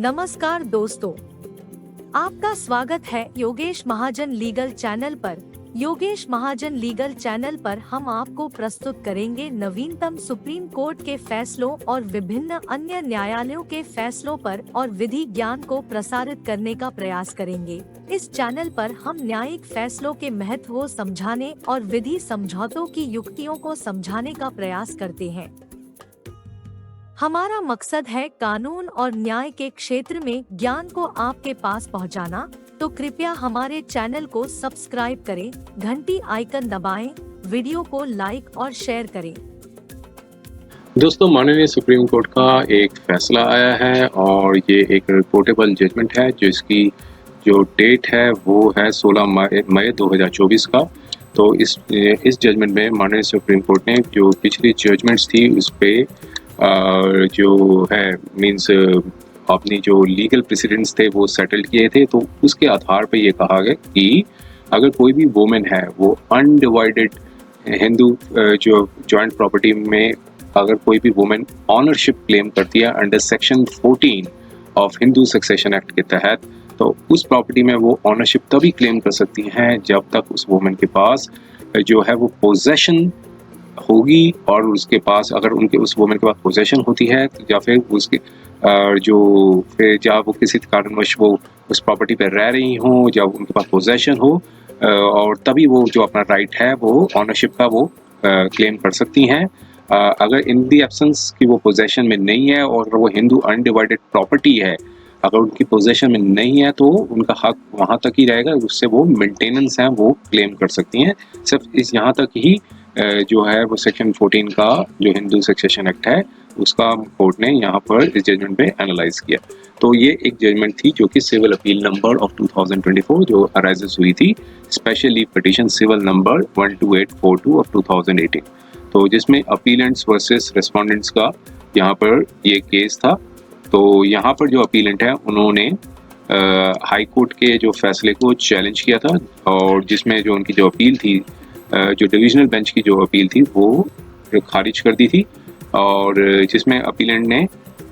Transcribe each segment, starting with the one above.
नमस्कार दोस्तों, आपका स्वागत है योगेश महाजन लीगल चैनल पर। योगेश महाजन लीगल चैनल पर हम आपको प्रस्तुत करेंगे नवीनतम सुप्रीम कोर्ट के फैसलों और विभिन्न अन्य न्यायालयों के फैसलों पर और विधि ज्ञान को प्रसारित करने का प्रयास करेंगे। इस चैनल पर हम न्यायिक फैसलों के महत्व को समझाने और विधि समझौतों की युक्तियों को समझाने का प्रयास करते हैं। हमारा मकसद है कानून और न्याय के क्षेत्र में ज्ञान को आपके पास पहुंचाना, तो कृपया हमारे चैनल को सब्सक्राइब करें, घंटी आइकन दबाएं, वीडियो को लाइक और शेयर करें। दोस्तों, माननीय सुप्रीम कोर्ट का एक फैसला आया है और ये एक रिपोर्टेबल जजमेंट है जिसकी जो डेट है वो है 16 मई 2024 का। तो इस जजमेंट में माननीय सुप्रीम कोर्ट ने जो पिछली जजमेंट्स थी उस पे जो है मींस अपनी जो लीगल प्रेसिडेंट्स थे वो सेटल किए थे। तो उसके आधार पे ये कहा गया कि अगर कोई भी वुमेन है वो अनडिवाइडेड हिंदू जो जॉइंट प्रॉपर्टी में अगर कोई भी वुमेन ऑनरशिप क्लेम करती है under section 14 of Hindu succession act के तहत, तो उस प्रॉपर्टी में वो ऑनरशिप तभी क्लेम कर सकती हैं जब तक उस वुमेन के पास जो है वो पोजेशन होगी, और उसके पास अगर उनके उस वुमेन के पास पोजेशन होती है तो या फिर उसके जो फिर जब वो किसी कारणवश वो उस प्रॉपर्टी पर रह रही हों, जब उनके पास पोजेशन हो, और तभी वो जो अपना राइट है वो ऑनरशिप का वो क्लेम कर सकती हैं। अगर इन दी एब्सेंस कि वो पोजेशन में नहीं है और वो हिंदू अनडिवाइडेड प्रॉपर्टी है, अगर उनकी पोजेशन में नहीं है तो उनका हक वहाँ तक ही रहेगा, उससे वो मेंटेनेंस है वो क्लेम कर सकती हैं। सिर्फ इस यहाँ तक ही जो है वो सेक्शन 14 का जो हिंदू सक्सेशन एक्ट है उसका कोर्ट ने यहाँ पर इस जजमेंट पे एनालाइज किया। तो ये एक जजमेंट थी जो कि सिविल अपील नंबर ऑफ 2024 जो अराइजेस हुई थी, specially petition civil number 12842 of 2018, तो जिसमें अपीलेंट्स वर्सेस रेस्पोंडेंट्स का यहाँ पर ये केस था। तो यहाँ पर जो अपीलेंट है उन्होंने हाई कोर्ट के जो फैसले को चैलेंज किया था, और जिसमें जो उनकी जो अपील थी, जो डिविजनल बेंच की जो अपील थी वो खारिज कर दी थी, और जिसमें अपीलेंट ने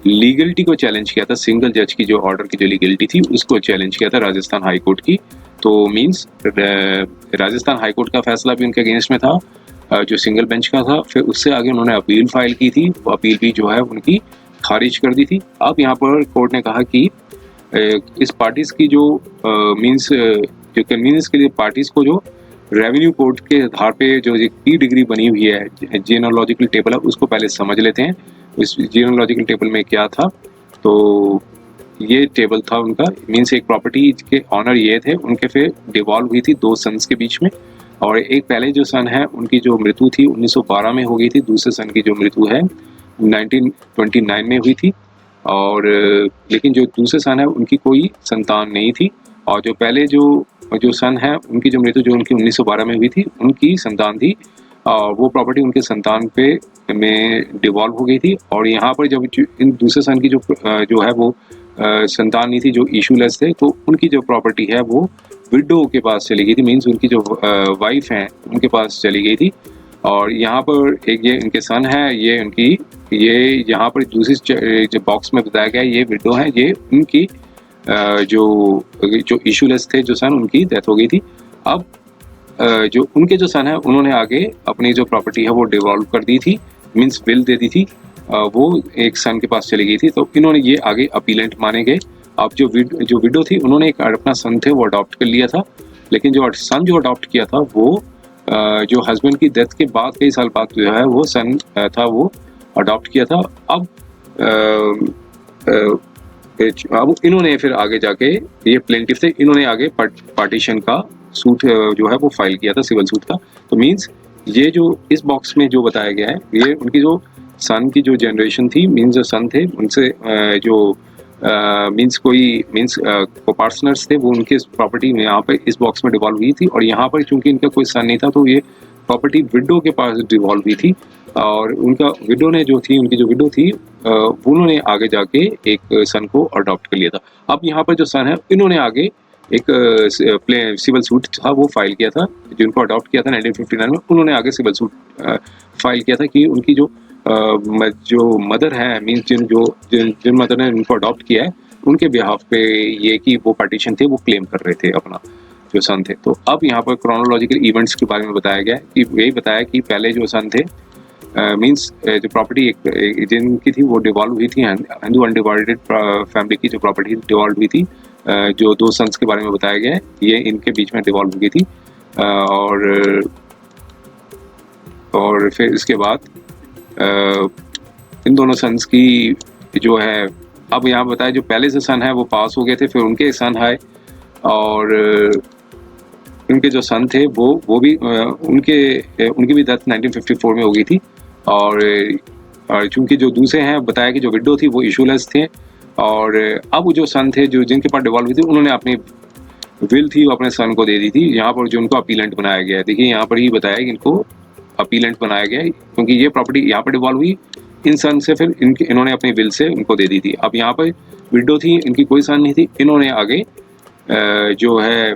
लीगलिटी को चैलेंज किया था, सिंगल जज की जो ऑर्डर की जो लीगलिटी थी उसको चैलेंज किया था राजस्थान हाई कोर्ट की। तो मींस राजस्थान हाई कोर्ट का फैसला भी उनके अगेंस्ट में था जो सिंगल बेंच का था। फिर उससे आगे उन्होंने अपील फाइल की थी, वो अपील भी जो है उनकी खारिज कर दी थी। अब यहाँ पर कोर्ट ने कहा कि इस पार्टीज की जो मींस जो कन्वीनियंस के लिए पार्टीज को जो रेवेन्यू कोड के आधार पे जो एक की डिग्री बनी हुई है जीनोलॉजिकल टेबल है उसको पहले समझ लेते हैं। उस जीनोलॉजिकल टेबल में क्या था, तो ये टेबल था उनका, मींस एक प्रॉपर्टी के ऑनर ये थे, उनके फिर डिवॉल्व हुई थी दो सन्स के बीच में, और एक पहले जो सन है उनकी जो मृत्यु थी 1912 में हो गई थी, दूसरे सन की जो मृत्यु है 1929 में हुई थी, और लेकिन जो दूसरे सन है उनकी कोई संतान नहीं थी, और जो पहले जो सन है उनकी जो मृत्यु जो उनकी 1912 में हुई थी उनकी संतान थी, और वो प्रॉपर्टी उनके संतान पे में डिवॉल्व हो गई थी। और यहाँ पर जब इन दूसरे सन की जो है वो संतान नहीं थी, जो इशूलेस थे, तो उनकी जो प्रॉपर्टी है वो विडो के पास चली गई थी, मीन्स उनकी जो वाइफ हैं उनके पास चली गई थी। और यहाँ पर एक ये इनके सन है, ये उनकी ये यहाँ पर दूसरी जो बॉक्स में बताया गया ये विडो है, ये उनकी जो इशूलेस थे जो सन उनकी डेथ हो गई थी। अब जो उनके जो सन है उन्होंने आगे अपनी जो प्रॉपर्टी है वो डिवॉल्व कर दी थी, मींस विल दे दी थी, वो एक सन के पास चली गई थी, तो इन्होंने ये आगे अपीलेंट माने गए। अब जो विडो थी उन्होंने एक अपना सन थे वो अडॉप्ट कर लिया था, लेकिन जो सन जो अडॉप्ट किया था वो जो हस्बैंड की डेथ के बाद कई साल बाद जो है वो सन था वो अडॉप्ट किया था। अब इन्होंने फिर आगे जाके ये प्लेंटिफ थे, इन्होंने आगे पार्टीशन का सूट जो है वो फाइल किया था, सिविल सूट का। तो मींस ये जो इस बॉक्स में जो बताया गया है ये उनकी जो सन की जो जनरेशन थी, मींस जो सन थे उनसे जो मींस कोई मींस पार्टनर्स थे वो उनके प्रॉपर्टी में यहाँ पे इस बॉक्स में डिवॉल्व हुई थी, और यहाँ पर चूंकि इनका कोई सन नहीं था तो ये प्रॉपर्टी विडो के पास डिवॉल्व हुई थी, और उनका विडो ने जो थी उनकी जो विडो थी उन्होंने आगे जाके एक सन को अडॉप्ट कर लिया था। अब यहाँ पर जो सन है इन्होंने आगे एक सिविल सूट था वो फाइल किया था, जिनको अडॉप्ट किया था 1959 में, उन्होंने आगे सिविल सूट फाइल किया था कि उनकी जो मदर है मीन्स जिन मदर ने उनको अडॉप्ट किया है उनके बिहाफ पे ये कि वो पार्टीशन थे वो क्लेम कर रहे थे अपना जो सन थे। तो अब यहाँ पर क्रोनोलॉजिकल इवेंट्स के बारे में बताया गया है कि यही बताया कि पहले जो सन थे मींस जो प्रॉपर्टी एक जिनकी थी वो डिवॉल्व हुई थी, हिंदू अनडिवाइडेड फैमिली की जो प्रॉपर्टी डिवॉल्व हुई थी, जो 2 सन्स के बारे में बताया गया है, ये इनके बीच में डिवॉल्व हो गई थी। और फिर इसके बाद इन दोनों सन्स की जो है, अब यहाँ बताया जो पहले से सन है वो पास हो गए थे, फिर उनके सन आए और उनके जो सन थे वो भी उनकी भी डेथ 1954 में हो गई थी। और चूंकि जो दूसरे हैं बताया कि जो विडो थी वो इशूलेस थे, और अब जो सन थे जो जिनके पास डिवॉल्व हुई थी उन्होंने अपनी विल थी वो अपने सन को दे दी थी। यहाँ पर जो उनको अपीलेंट बनाया गया है, देखिए यहाँ पर ही बताया कि इनको अपीलेंट बनाया गया है क्योंकि ये प्रॉपर्टी यहाँ पर डिवॉल्व हुई इन सन से, फिर इन्होंने अपनी विल से उनको दे दी थी। अब यहाँ पर विडो थी, इनकी कोई सन नहीं थी, इन्होंने आगे जो है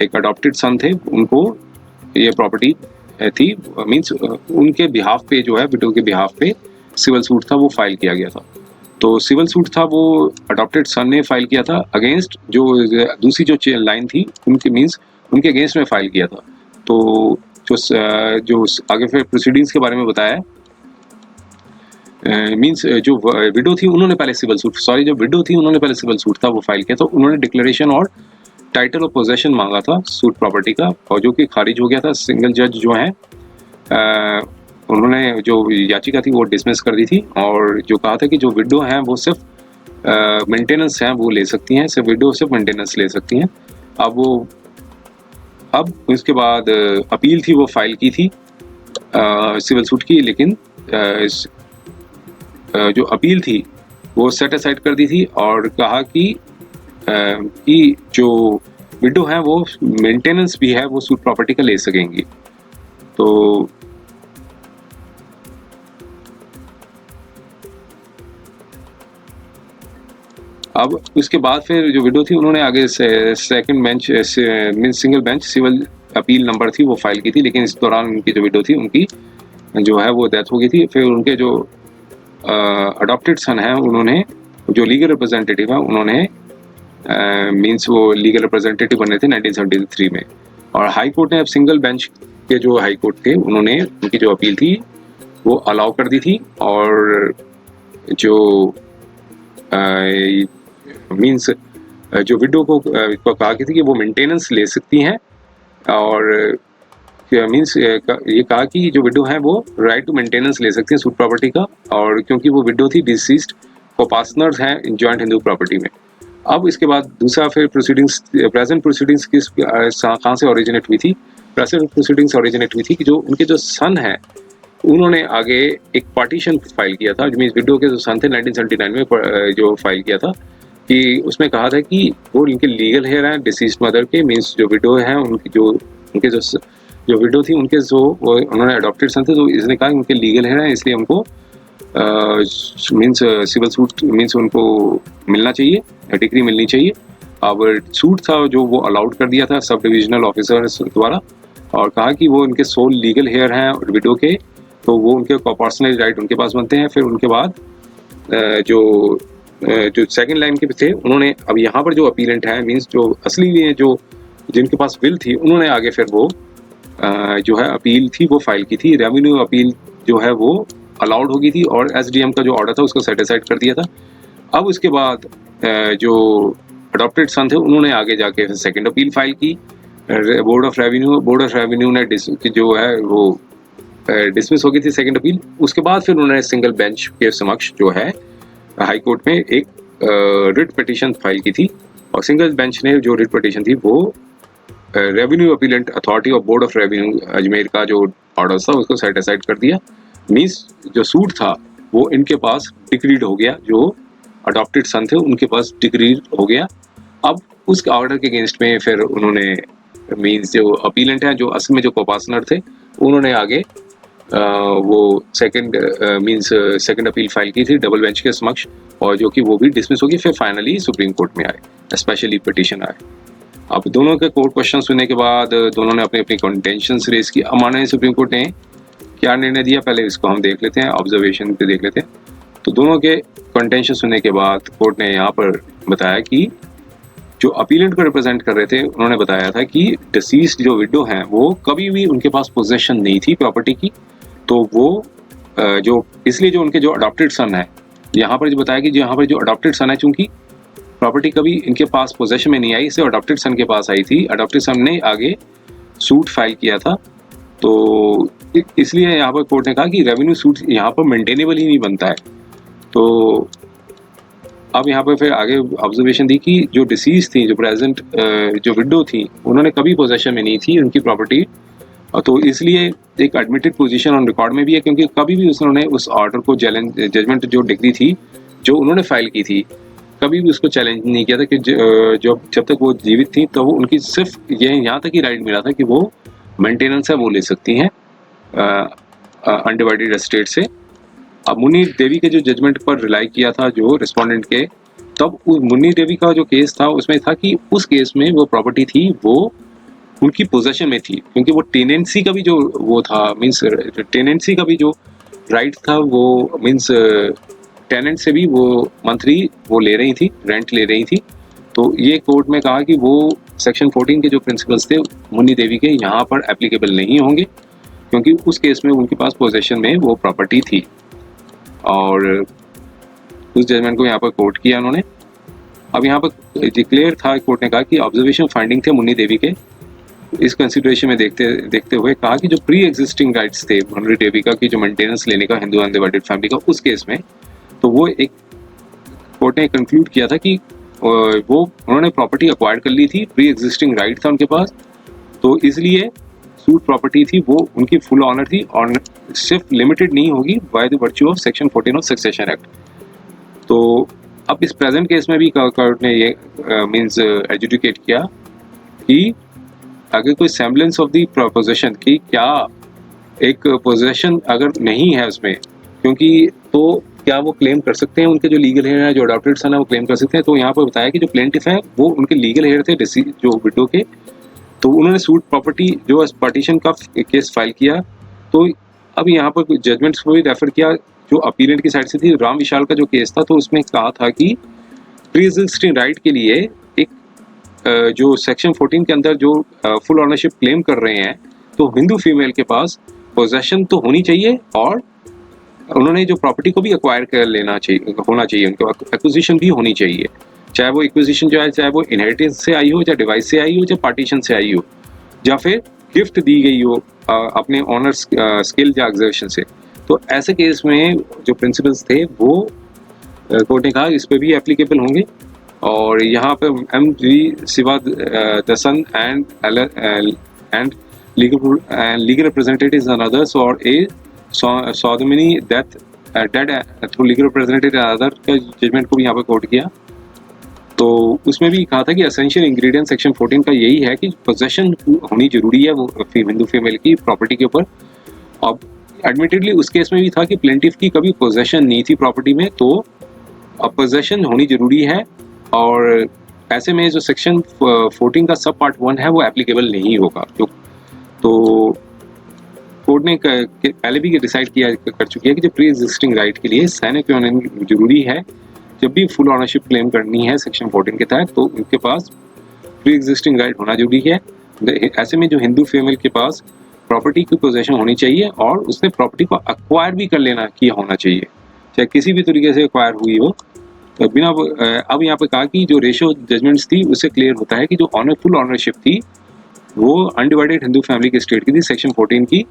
एक अडॉप्टेड सन थे उनको ये प्रॉपर्टी थी, मींस उनके बिहाफ पे जो है विडो के बिहाफ पे सिविल सूट था वो फाइल किया गया था। तो सिविल सूट था वो अडॉप्टेड सन ने फाइल किया था अगेंस्ट जो दूसरी जो लाइन थी उनके मींस उनके अगेंस्ट में फाइल किया था। तो जो आगे फिर प्रोसीडिंग्स के बारे में बताया मींस जो विडो थी उन्होंने पहले सिविल सूट जो विडो थी उन्होंने पहले सिविल सूट था वो फाइल किया, तो उन्होंने डिक्लेरेशन और टाइटल ऑफ पोजेशन मांगा था सूट प्रॉपर्टी का, और जो कि खारिज हो गया था। सिंगल जज जो है उन्होंने जो याचिका थी वो डिसमिस कर दी थी, और जो कहा था कि जो विडो हैं वो सिर्फ मेंटेनेंस हैं वो ले सकती हैं, सिर्फ विडो सिर्फ मेंटेनेंस ले सकती हैं। अब उसके बाद अपील थी वो फाइल की थी सिविल सूट की, लेकिन जो अपील थी वो सेट असाइड कर दी थी और कहा कि जो विडो है वो मेंटेनेंस भी है वो सूट प्रॉपर्टी का ले सकेंगी। तो अब उसके बाद फिर जो विडो थी उन्होंने आगे second bench means single bench civil appeal number थी वो फाइल की थी, लेकिन इस दौरान उनकी जो विडो थी उनकी जो है वो डेथ हो गई थी। फिर उनके जो अडॉप्टेड सन हैं उन्होंने जो लीगल रिप्रेजेंटेटिव है उन्होंने मींस वो लीगल रिप्रेजेंटेटिव बने थे 1973 में, और हाई कोर्ट ने अब सिंगल बेंच के जो हाई कोर्ट थे उन्होंने उनकी जो अपील थी वो अलाउ कर दी थी, और जो मींस जो विडो को कहा गया था कि वो मेंटेनेंस ले सकती हैं, और मींस ये कहा कि जो विडो है वो राइट टू मेंटेनेंस ले सकती हैं सूट प्रॉपर्टी का, और क्योंकि वो विडो थी डिसीज्ड को-पार्टनर्स हैं इन जॉइंट हिंदू प्रॉपर्टी में। अब इसके बाद दूसरा फिर प्रोसीडिंग्स प्रेजेंट प्रोसीडिंग्स किस कहाँ से ओरिजिनेट हुई थी? प्रेजेंट प्रोसीडिंग्स ओरिजिनेट हुई थी कि जो उनके जो सन है उन्होंने आगे एक पार्टीशन फाइल किया था, मींस विडो के जो सन थे 1979 में जो फाइल किया था कि उसमें कहा था कि वो इनके लीगल हेयर हैं डिसीज्ड मदर के, मींस जो विडो हैं उनके जो विडो थी उनके जो उन्होंने अडॉप्टेड सन थे, तो इसने कहा उनके लीगल हेयर हैं इसलिए उनको मींस सिविल सूट मींस उनको मिलना चाहिए, डिग्री मिलनी चाहिए। अब सूट था जो वो अलाउड कर दिया था सब डिविजनल ऑफिसर द्वारा, और कहा कि वो उनके सोल लीगल हेयर हैं विडो के, तो वो उनके पर्सनल राइट उनके पास बनते हैं। फिर उनके बाद जो सेकंड लाइन के थे उन्होंने अब यहाँ पर जो अपीलेंट है मींस जो असली जो जिनके पास विल थी उन्होंने आगे फिर वो जो है अपील थी वो फाइल की थी। रेवेन्यू अपील जो है वो अलाउड हो गई थी, और एसडीएम का जो ऑर्डर था उसको सेटिसाइड कर दिया था। अब उसके बाद जो अडॉप्टेड सन थे उन्होंने आगे जाके सेकंड अपील फाइल की बोर्ड ऑफ रेवेन्यू ने जो है वो डिसमिस हो गई थी सेकंड अपील। उसके बाद फिर उन्होंने सिंगल बेंच के समक्ष जो है हाई कोर्ट में एक रिट पिटीशन फाइल की थी, और सिंगल बेंच ने जो रिट पिटीशन थी वो revenue appellate authority of board of revenue Ajmer का जो ऑर्डर था उसको सेटिसाइड कर दिया। मींस जो सूट था वो इनके पास डिक्रीड हो गया, जो अडॉप्टेड सन थे उनके पास डिक्रीड हो गया। अब उस ऑर्डर के अगेंस्ट में फिर उन्होंने मींस जो अपीलेंट हैं जो असल में जो कोपार्टनर थे उन्होंने आगे वो सेकंड अपील फाइल की थी डबल बेंच के समक्ष, और जो कि वो भी डिसमिस हो गई। फिर फाइनली सुप्रीम कोर्ट में आए स्पेशली पिटीशन आए। अब दोनों के कोर्ट क्वेश्चन सुनने के बाद दोनों ने अपनी अपनी कंटेंशंस रेज की। अब माननीय सुप्रीम कोर्ट ने क्या निर्णय दिया पहले इसको हम देख लेते हैं, ऑब्जर्वेशन पे देख लेते हैं। तो दोनों के कंटेंशन सुनने के बाद कोर्ट ने यहाँ पर बताया कि जो अपीलेंट को रिप्रेजेंट कर रहे थे उन्होंने बताया था कि डिसीज्ड जो विडो हैं वो कभी भी उनके पास पोजेशन नहीं थी प्रॉपर्टी की, तो वो जो इसलिए जो उनके जो अडॉप्टेड सन है, यहाँ पर जो बताया कि यहाँ पर जो अडॉप्टेड सन है, चूंकि प्रॉपर्टी कभी इनके पास पोजेशन में नहीं आई, इसे अडॉप्टेड सन के पास आई थी, अडॉप्टेड सन ने आगे सूट फाइल किया था, तो इसलिए यहाँ पर कोर्ट ने कहा कि रेवेन्यू सूट यहाँ पर मेंटेनेबल ही नहीं बनता है। तो अब यहाँ पर फिर आगे ऑब्जर्वेशन दी कि जो डिसीज थी, जो प्रेजेंट जो विडो थी, उन्होंने कभी पोजेशन में नहीं थी उनकी प्रॉपर्टी, तो इसलिए एक एडमिटेड पोजीशन ऑन रिकॉर्ड में भी है, क्योंकि कभी भी उन्होंने उस ऑर्डर को जजमेंट जो डिग्री थी जो उन्होंने फाइल की थी, कभी भी उसको चैलेंज नहीं किया था कि जब तक वो जीवित थी तो वो उनकी सिर्फ ये यहाँ तक ही राइट मिला था कि वो मेंटेनेंस है वो ले सकती हैं अनडिवाइडेड एस्टेट से। अब मुन्नी देवी के जो जजमेंट पर रिलाई किया था जो रिस्पोंडेंट के, तब मुन्नी देवी का जो केस था उसमें था कि उस केस में वो प्रॉपर्टी थी वो उनकी पोजेशन में थी, क्योंकि वो टेनेंसी का भी जो वो था, मीन्स टेनेंसी का भी जो राइट था, वो मीन्स टेनेंट से भी वो मंथली वो ले रही थी, रेंट ले रही थी। तो ये कोर्ट में कहा कि वो सेक्शन 14 के जो प्रिंसिपल्स थे मुन्नी देवी के यहाँ पर एप्लीकेबल नहीं होंगे, क्योंकि उस केस में उनके पास पोजेशन में वो प्रॉपर्टी थी। और उस जजमेंट को यहाँ पर कोर्ट किया उन्होंने। अब यहाँ पर डिक्लेयर था, कोर्ट ने कहा कि ऑब्जर्वेशन फाइंडिंग थे मुन्नी देवी के, इस कंसिडरेशन में देखते हुए कहा कि जो प्री एग्जिस्टिंग राइट्स थे मुन्नी देवी का कि जो मेंटेनेंस लेने का हिंदू अनडिवाइडेड फैमिली का उस केस में, तो वो एक कोर्ट ने कंक्लूड किया था कि वो उन्होंने प्रॉपर्टी अक्वायर कर ली थी, प्री एग्जिस्टिंग राइट था उनके पास, तो इसलिए सूट प्रॉपर्टी थी वो उनकी फुल ऑनर थी और सिर्फ लिमिटेड नहीं होगी by the virtue of section 14 of succession act. तो अब इस प्रेजेंट केस में भी कोर्ट ने ये मींस एजुकेट किया कि अगर कोई सेम्बलेंस ऑफ द पोजेशन की क्या एक पोजेशन अगर नहीं है उसमें, क्योंकि तो क्या वो क्लेम कर सकते हैं, उनके जो लीगल हेयर है, जो अडॉप्टेड सन है, वो क्लेम कर सकते हैं। तो यहाँ पर बताया कि जो प्लेंटिफ है वो उनके लीगल हेयर थे जो विडो के, तो उन्होंने सूट प्रॉपर्टी जो पार्टीशन का केस फाइल किया। तो अब यहाँ पर जजमेंट्स को भी रेफर किया जो अपीलेंट की साइड से थी। राम विशाल का जो केस था तो उसमें कहा था कि प्री एग्जिस्टिंग राइट के लिए एक जो सेक्शन 14 के अंदर जो फुल ऑनरशिप क्लेम कर रहे हैं, तो हिंदू फीमेल के पास पोजेशन तो होनी चाहिए और उन्होंने जो प्रॉपर्टी को भी एक्वायर कर लेना चाहिए, होना चाहिए, उनके पास एक्विजिशन भी होनी चाहिए, चाहे वो एक्विजिशन जो है चाहे वो इनहेरिटेंस से आई हो, चाहे डिवाइस से आई हो, चाहे पार्टीशन से आई हो, या फिर गिफ्ट दी गई हो अपने ऑनर्स स्किल या एग्जर्शन से। तो ऐसे केस में जो प्रिंसिपल्स थे वो कोर्ट ने कहा इस पे भी एप्लीकेबल होंगे। और यहाँ पे M.G. Sivadasan and legal representatives and others और A Saudamini death dead through legal representative other का जजमेंट को भी यहाँ पे कोर्ट किया। तो उसमें भी कहा था कि एसेंशियल इंग्रेडिएंट सेक्शन 14 का यही है कि पोजेशन होनी जरूरी है वो हिंदू फीमेल की प्रॉपर्टी के ऊपर। अब एडमिटेडली उस केस में भी था कि प्लेंटिफ की कभी पोजेशन नहीं थी प्रॉपर्टी में, तो अब पोजेशन होनी जरूरी है और ऐसे में जो सेक्शन 14 का सब पार्ट 1 है वो एप्लीकेबल नहीं होगा। तो कोर्ट ने पहले भी डिसाइड कर चुकी है कि जो प्री एग्जिस्टिंग राइट के लिए सैनिक जरूरी है। जब भी फुल ऑनरशिप क्लेम करनी है सेक्शन 14 के तहत तो उनके पास प्री एग्जिस्टिंग राइट होना जरूरी है। ऐसे में जो हिंदू फीमेल के पास प्रॉपर्टी की पोजेशन होनी चाहिए और उसने प्रॉपर्टी को अक्वायर भी कर लेना किया होना चाहिए, चाहे किसी भी तरीके से अक्वायर हुई हो। तो बिना अब यहाँ पे कहा कि जो रेशो जजमेंट्स थी उससे क्लियर होता है कि जो फुल ऑनरशिप थी वो अनडिवाइडेड हिंदू फैमिली के स्टेट की थी। सेक्शन 14 की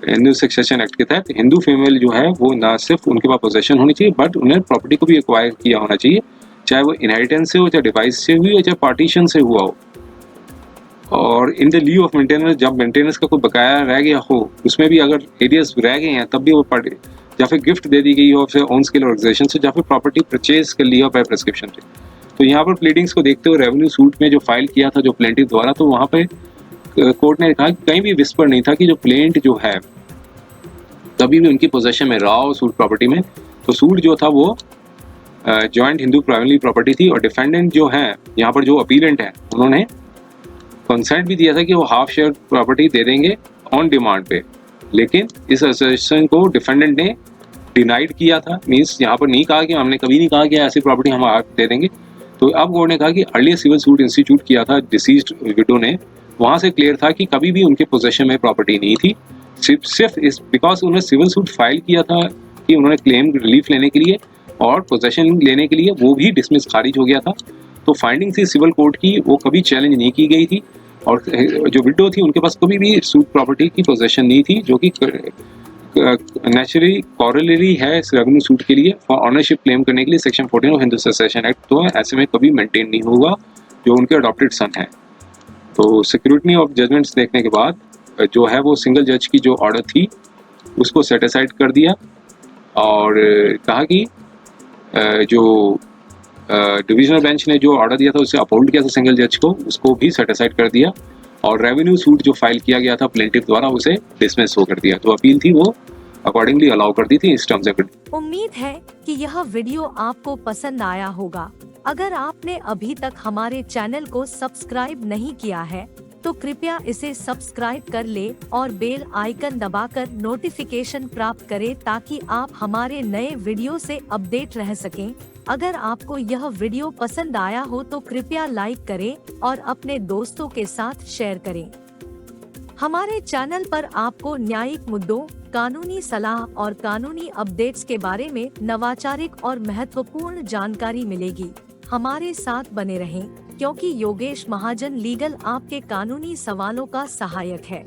हिंदू सक्सेशन एक्ट के तहत हिंदू फीमेल जो है वो ना सिर्फ उनके पास पोजेशन होनी चाहिए बट उन्हें प्रॉपर्टी को भी एक्वायर किया होना चाहिए, चाहे वो इनहेरिटेंस से हो, चाहे डिवाइस से हुई हो, चाहे पार्टीशन से हुआ हो। और in the leave of maintenance, जब मेंटेनेंस का कोई बकाया रह गया हो उसमें भी अगर एरियस रह गए हैं तब भी वो पार्टी या फिर गिफ्ट दे दी गई हो फिर ऑन स्केल ऑर्गेनाइजेशन से, या फिर प्रॉपर्टी परचेज कर लिया बाय प्रेस्क्रिप्शन से। तो यहाँ पर प्लीडिंग्स को देखते हुए रेवेन्यू सूट में जो फाइल किया था जो प्लेंटिफ द्वारा, तो वहाँ पे कोर्ट ने कहा कि कहीं भी विस्पर नहीं था कि जो प्लेंट जो है कभी भी उनकी पोजेशन में रहा हो सूट प्रॉपर्टी में। तो सूट जो था वो जॉइंट हिंदू प्राइमरी प्रॉपर्टी थी और डिफेंडेंट जो है यहाँ पर जो अपीलेंट है उन्होंने कंसेंट भी दिया था कि वो हाफ शेयर प्रॉपर्टी दे देंगे ऑन डिमांड पे, लेकिन इस एसोसिएशन को डिफेंडेंट ने डिनाइड किया था, मीन्स यहाँ पर नहीं कहा कि हमने कभी नहीं कहा कि ऐसी प्रॉपर्टी हम आपको दे देंगे। तो अब कोर्ट ने कहा कि अर्लियर सिविल सूट इंस्टीट्यूट किया था डिसीज्ड विडो ने, वहाँ से क्लियर था कि कभी भी उनके पोजेशन में प्रॉपर्टी नहीं थी। सिर्फ इस बिकॉज उन्होंने सिविल सूट फाइल किया था कि उन्होंने क्लेम रिलीफ लेने के लिए और पोजेशन लेने के लिए, वो भी डिसमिस खारिज हो गया था। तो फाइंडिंग थी सिविल कोर्ट की, वो कभी चैलेंज नहीं की गई थी। और जो विडो थी उनके पास कभी भी सूट प्रॉपर्टी की पोजेशन नहीं थी, जो कि नेचुरली कॉरलरी है रेवेन्यू सूट के लिए फॉर ऑनरशिप क्लेम करने के लिए section 14 of Hindu succession act, तो ऐसे में कभी मेंटेन नहीं होगा जो उनके अडॉप्टेड सन है। तो सिक्योरिटी ऑफ जजमेंट्स देखने के बाद जो है वो सिंगल जज की जो ऑर्डर थी उसको सेट असाइड कर दिया और कहा कि जो डिविजनल बेंच ने जो ऑर्डर दिया था उसे अपहोल्ड किया था सिंगल जज को, उसको भी सेट असाइड कर दिया और रेवेन्यू सूट जो फाइल किया गया था प्लेंटिफ द्वारा उसे डिसमिस हो कर दिया। तो अपील थी वो अकॉर्डिंगली अलाउ कर दी थी इस टर्म्स एंड कंडीशंस। उम्मीद है कि यह वीडियो आपको पसंद आया होगा। अगर आपने अभी तक हमारे चैनल को सब्सक्राइब नहीं किया है तो कृपया इसे सब्सक्राइब कर ले और बेल आइकन दबाकर नोटिफिकेशन प्राप्त करें ताकि आप हमारे नए वीडियो से अपडेट रह सकें। अगर आपको यह वीडियो पसंद आया हो तो कृपया लाइक करें और अपने दोस्तों के साथ शेयर करें। हमारे चैनल पर आपको न्यायिक मुद्दों, कानूनी सलाह और कानूनी अपडेट्स के बारे में नवाचारिक और महत्वपूर्ण जानकारी मिलेगी। हमारे साथ बने रहें क्योंकि योगेश महाजन लीगल आपके कानूनी सवालों का सहायक है।